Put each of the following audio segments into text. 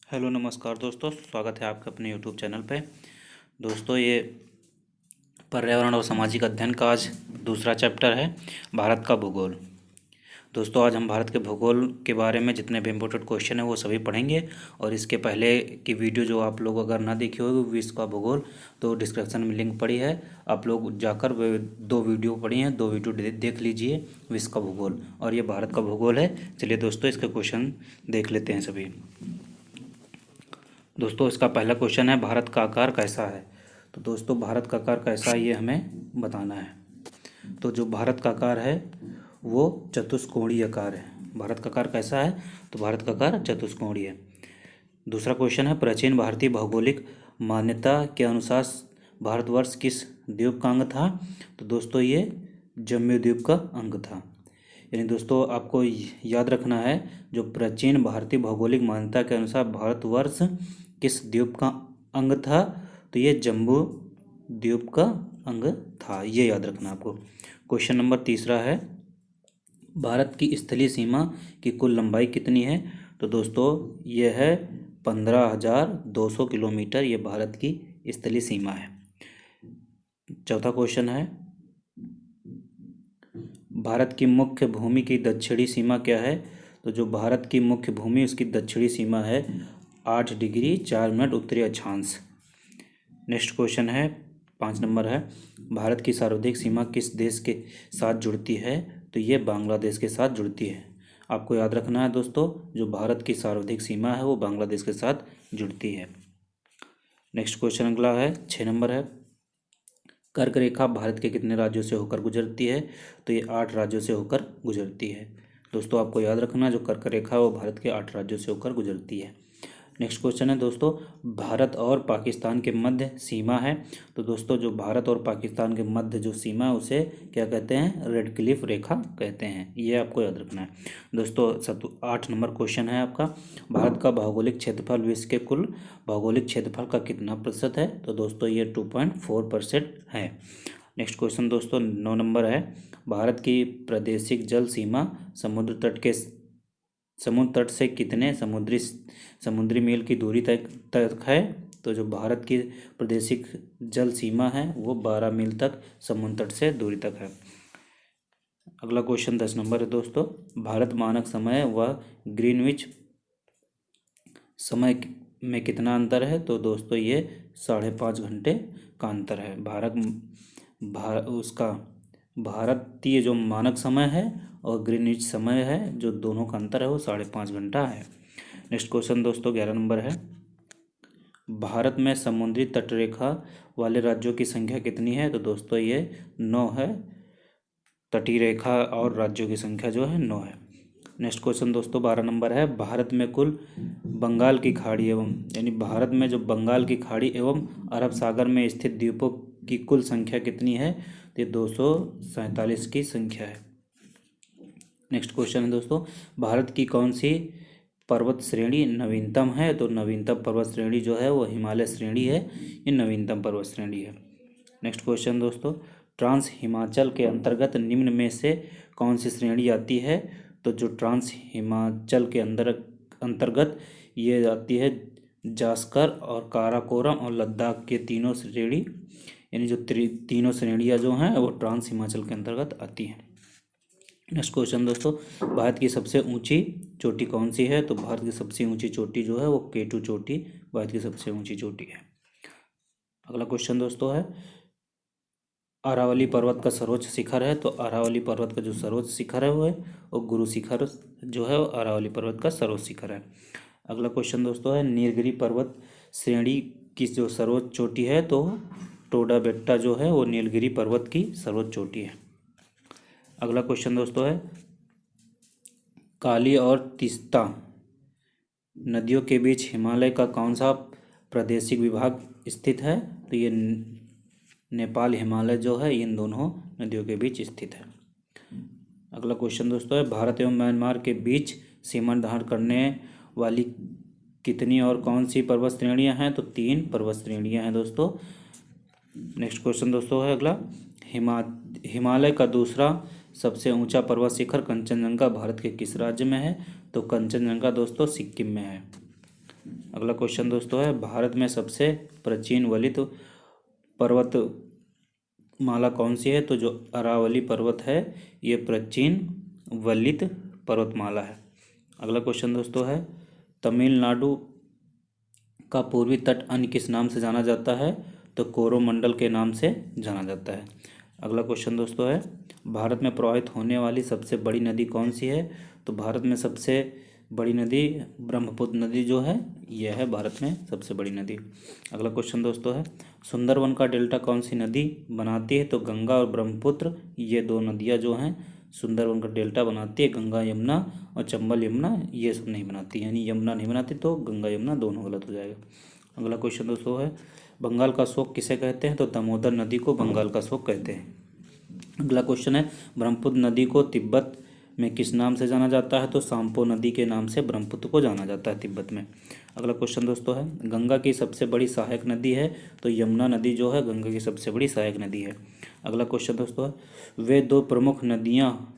Hello नमस्कार दोस्तों, स्वागत है आपका अपने यूट्यूब चैनल पे। दोस्तों, ये पर्यावरण और सामाजिक अध्ययन का आज दूसरा चैप्टर है, भारत का भूगोल। दोस्तों, आज हम भारत के भूगोल के बारे में जितने भी इम्पोर्टेंट क्वेश्चन हैं वो सभी पढ़ेंगे। और इसके पहले की वीडियो जो आप लोग अगर ना देखी हो विश्व का भूगोल, तो डिस्क्रिप्शन में लिंक पड़ी है, आप लोग जाकर वे 2 वीडियो पढ़ी हैं, 2 वीडियो देख लीजिए। विश्व का भूगोल और ये भारत का भूगोल है। चलिए दोस्तों, इसके क्वेश्चन देख लेते हैं सभी। दोस्तों, इसका पहला क्वेश्चन है, भारत का आकार कैसा है। तो दोस्तों, भारत का आकार कैसा है ये हमें बताना है। तो जो भारत का आकार है वो चतुष्कोणीय आकार है। भारत का आकार कैसा है, तो भारत का आकार चतुष्कोणीय है। दूसरा क्वेश्चन है, प्राचीन भारतीय भौगोलिक मान्यता के अनुसार भारतवर्ष किस द्वीप का अंग था। तो दोस्तों, ये जम्बू द्वीप का अंग था। यानी दोस्तों, आपको याद रखना है, जो प्राचीन भारतीय भौगोलिक मान्यता के अनुसार भारतवर्ष किस द्वीप का अंग था, तो ये जम्बू द्वीप का अंग था, ये याद रखना आपको। क्वेश्चन नंबर तीसरा है, भारत की स्थलीय सीमा की कुल लंबाई कितनी है। तो दोस्तों, ये है 15,200 किलोमीटर, ये भारत की स्थलीय सीमा है। चौथा क्वेश्चन है, भारत की मुख्य भूमि की दक्षिणी सीमा क्या है। तो जो भारत की मुख्य भूमि उसकी दक्षिणी सीमा है 8 डिग्री 4 मिनट उत्तरी अक्षांश। नेक्स्ट क्वेश्चन है, 5 नंबर है, भारत की सार्वधिक सीमा किस देश के साथ जुड़ती है। तो ये बांग्लादेश के साथ जुड़ती है। आपको याद रखना है दोस्तों, जो भारत की सार्वधिक सीमा है वो बांग्लादेश के साथ जुड़ती है। नेक्स्ट क्वेश्चन अगला है, 6 नंबर है, कर्क रेखा भारत के कितने राज्यों से होकर गुजरती है। तो ये 8 राज्यों से होकर गुजरती है। दोस्तों, आपको याद रखना, जो कर्क रेखा है वो भारत के 8 राज्यों से होकर गुजरती है। नेक्स्ट क्वेश्चन है दोस्तों, भारत और पाकिस्तान के मध्य सीमा है। तो दोस्तों, जो भारत और पाकिस्तान के मध्य जो सीमा है उसे क्या कहते हैं, रेड क्लिफ रेखा कहते हैं, ये आपको याद रखना है। दोस्तों, 8 नंबर क्वेश्चन है आपका, भारत का भौगोलिक क्षेत्रफल विश्व के कुल भौगोलिक क्षेत्रफल का कितना प्रतिशत है। तो दोस्तों, ये 2.4% है। नेक्स्ट क्वेश्चन दोस्तों, 9 नंबर है, भारत की प्रादेशिक जल सीमा समुद्र तट से कितने समुद्री मील की दूरी तक है। तो जो भारत की प्रादेशिक जल सीमा है वो 12 मील तक समुद्र तट से दूरी तक है। अगला क्वेश्चन 10 नंबर है दोस्तों, भारत मानक समय व ग्रीनविच समय में कितना अंतर है। तो दोस्तों, ये 5.5 घंटे का अंतर है। भारतीय जो मानक समय है और ग्रीनविच समय है, जो दोनों का अंतर है वो 5.5 घंटा है। नेक्स्ट क्वेश्चन दोस्तों, 11 नंबर है, भारत में समुद्री तटरेखा वाले राज्यों की संख्या कितनी है। तो दोस्तों, ये 9 है। तटीय रेखा और राज्यों की संख्या जो है 9 है। नेक्स्ट क्वेश्चन दोस्तों, 12 नंबर है, भारत में कुल बंगाल की खाड़ी एवं यानी भारत में जो बंगाल की खाड़ी एवं अरब सागर में स्थित द्वीपों की कुल संख्या कितनी है। तो ये 247 की संख्या है। नेक्स्ट क्वेश्चन है दोस्तों, भारत की कौन सी पर्वत श्रेणी नवीनतम है। तो नवीनतम पर्वत श्रेणी जो है वो हिमालय श्रेणी है, ये नवीनतम पर्वत श्रेणी है। नेक्स्ट क्वेश्चन दोस्तों, ट्रांस हिमाचल के अंतर्गत निम्न में से कौन सी श्रेणी आती है। तो जो ट्रांस हिमाचल के अंतर्गत ये आती है जास्कर और काराकोरम और लद्दाख के तीनों श्रेणी, यानी जो तीनों श्रेणियाँ जो हैं वो ट्रांस हिमाचल के अंतर्गत आती हैं। नेक्स्ट क्वेश्चन दोस्तों, भारत की सबसे ऊंची चोटी कौन सी है। तो भारत की सबसे ऊंची चोटी जो है वो K2 चोटी भारत की सबसे ऊंची चोटी है। अगला क्वेश्चन दोस्तों है, अरावली पर्वत का सर्वोच्च शिखर है। तो अरावली पर्वत का जो सर्वोच्च शिखर है वो है और गुरु शिखर जो है वो अरावली पर्वत का सर्वोच्च शिखर है। अगला क्वेश्चन दोस्तों है, नीलगिरी पर्वत श्रेणी की जो सर्वोच्च चोटी है तो टोडा बेट्टा जो है वो नीलगिरी पर्वत की सर्वोच्च चोटी है। अगला क्वेश्चन दोस्तों है, काली और तीस्ता नदियों के बीच हिमालय का कौन सा प्रादेशिक विभाग स्थित है। तो ये नेपाल हिमालय जो है इन दोनों नदियों के बीच स्थित है। अगला क्वेश्चन दोस्तों है, भारत एवं म्यांमार के बीच सीमा धारण करने वाली कितनी और कौन सी पर्वत श्रेणियां हैं। तो 3 पर्वत श्रेणियां हैं दोस्तों। नेक्स्ट क्वेश्चन दोस्तों है अगला, हिमालय का दूसरा सबसे ऊंचा पर्वत शिखर कंचनजंगा भारत के किस राज्य में है। तो कंचनजंगा दोस्तों सिक्किम में है। अगला क्वेश्चन दोस्तों है, भारत में सबसे प्राचीन वलित पर्वत माला कौन सी है? तो जो अरावली पर्वत है ये प्राचीन वलित पर्वतमाला है। अगला क्वेश्चन दोस्तों है, तमिलनाडु का पूर्वी तट अन्य किस नाम से जाना जाता है? तो कोरोमंडल के नाम से जाना जाता है। अगला क्वेश्चन दोस्तों है, भारत में प्रवाहित होने वाली सबसे बड़ी नदी कौन सी है? तो भारत में सबसे बड़ी नदी ब्रह्मपुत्र नदी जो है यह है भारत में सबसे बड़ी नदी। अगला क्वेश्चन दोस्तों है, सुंदरवन का डेल्टा कौन सी नदी बनाती है? तो गंगा और ब्रह्मपुत्र ये दो नदियाँ जो हैं सुंदरवन का डेल्टा बनाती है। गंगा यमुना और चंबल यमुना ये सब नहीं बनाती, यानी यमुना नहीं बनाती, तो गंगा यमुना दोनों गलत हो जाएगा। अगला क्वेश्चन दोस्तों है, बंगाल का शोक किसे कहते हैं? तो दामोदर नदी को बंगाल का शोक कहते हैं। अगला क्वेश्चन है, ब्रह्मपुत्र नदी को तिब्बत में किस नाम से जाना जाता है? तो सांपो नदी के नाम से ब्रह्मपुत्र को जाना जाता है तिब्बत में। अगला क्वेश्चन दोस्तों है, गंगा की सबसे बड़ी सहायक नदी है? तो यमुना नदी जो है गंगा की सबसे बड़ी सहायक नदी है। अगला क्वेश्चन दोस्तों है, वे दो प्रमुख नदियाँ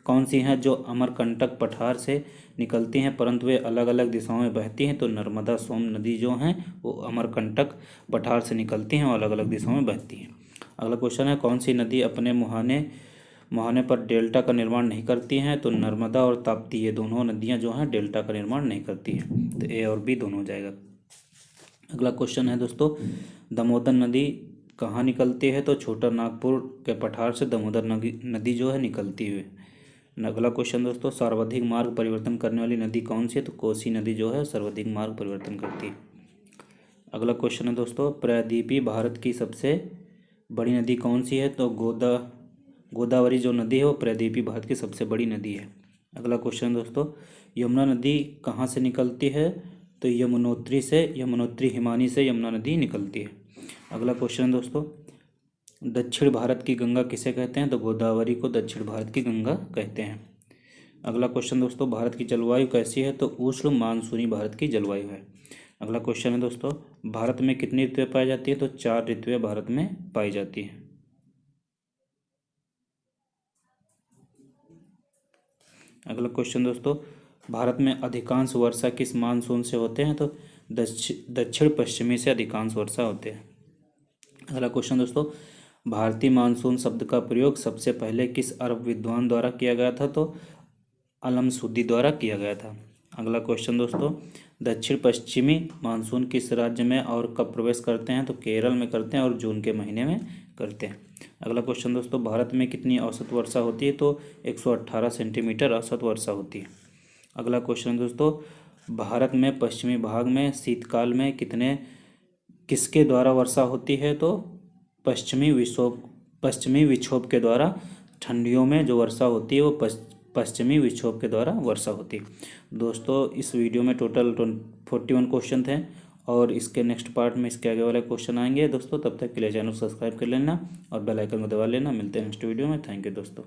कौन सी हैं जो अमरकंटक पठार से निकलती हैं परंतु वे अलग अलग दिशाओं में बहती हैं? तो नर्मदा सोन नदी जो हैं वो अमरकंटक पठार से निकलती हैं और अलग अलग दिशाओं में बहती हैं। अगला क्वेश्चन है, कौन सी नदी अपने मुहाने पर डेल्टा का निर्माण नहीं करती हैं? तो नर्मदा और ताप्ती ये दोनों नदियां जो हैं डेल्टा का निर्माण नहीं करती हैं। तो ए और बी दोनों हो जाएगा। अगला क्वेश्चन है दोस्तों, दामोदर नदी कहाँ निकलती है? तो छोटा नागपुर के पठार से दामोदर नदी जो है निकलती हुई। अगला क्वेश्चन दोस्तों, सर्वाधिक मार्ग परिवर्तन करने वाली नदी कौन सी है? तो कोसी नदी जो है सर्वाधिक मार्ग परिवर्तन करती है। अगला क्वेश्चन है दोस्तों, प्रायद्वीपीय भारत की सबसे बड़ी नदी कौन सी है? तो गोदावरी जो नदी है वो प्रायद्वीपीय भारत की सबसे बड़ी नदी है। अगला क्वेश्चन दोस्तों, यमुना नदी कहाँ से निकलती है? तो यमुनोत्री हिमानी से यमुना नदी निकलती है। अगला क्वेश्चन दोस्तों, दक्षिण भारत की गंगा किसे कहते हैं? तो गोदावरी को दक्षिण भारत की गंगा कहते हैं। अगला क्वेश्चन दोस्तों, भारत की जलवायु कैसी है? तो उष्ण मानसूनी भारत की जलवायु है। अगला क्वेश्चन है दोस्तों, भारत में कितनी ऋतुएं पाई जाती है? तो 4 ऋतुएं भारत में पाई जाती हैं। अगला क्वेश्चन दोस्तों, भारत में अधिकांश वर्षा किस मानसून से होते हैं? तो दक्षिण पश्चिमी से अधिकांश वर्षा होते हैं। अगला क्वेश्चन दोस्तों, भारतीय मानसून शब्द का प्रयोग सबसे पहले किस अरब विद्वान द्वारा किया गया था? तो अलमसूदी द्वारा किया गया था। अगला क्वेश्चन दोस्तों, दक्षिण पश्चिमी मानसून किस राज्य में और कब प्रवेश करते हैं? तो केरल में करते हैं और जून के महीने में करते हैं। अगला क्वेश्चन दोस्तों, भारत में कितनी औसत वर्षा होती है? तो 118 सेंटीमीटर औसत वर्षा होती है। अगला क्वेश्चन दोस्तों, भारत में पश्चिमी भाग में शीतकाल में किसके द्वारा वर्षा होती है? तो पश्चिमी विक्षोभ के द्वारा ठंडियों में जो वर्षा होती है वो पश्चिमी विक्षोभ के द्वारा वर्षा होती है। दोस्तों इस वीडियो में टोटल 41 क्वेश्चन थे और इसके नेक्स्ट पार्ट में इसके आगे वाले क्वेश्चन आएंगे दोस्तों। तब तक के लिए चैनल सब्सक्राइब कर लेना और बेल आइकन को दबा लेना। मिलते हैं नेक्स्ट वीडियो में। थैंक यू दोस्तों।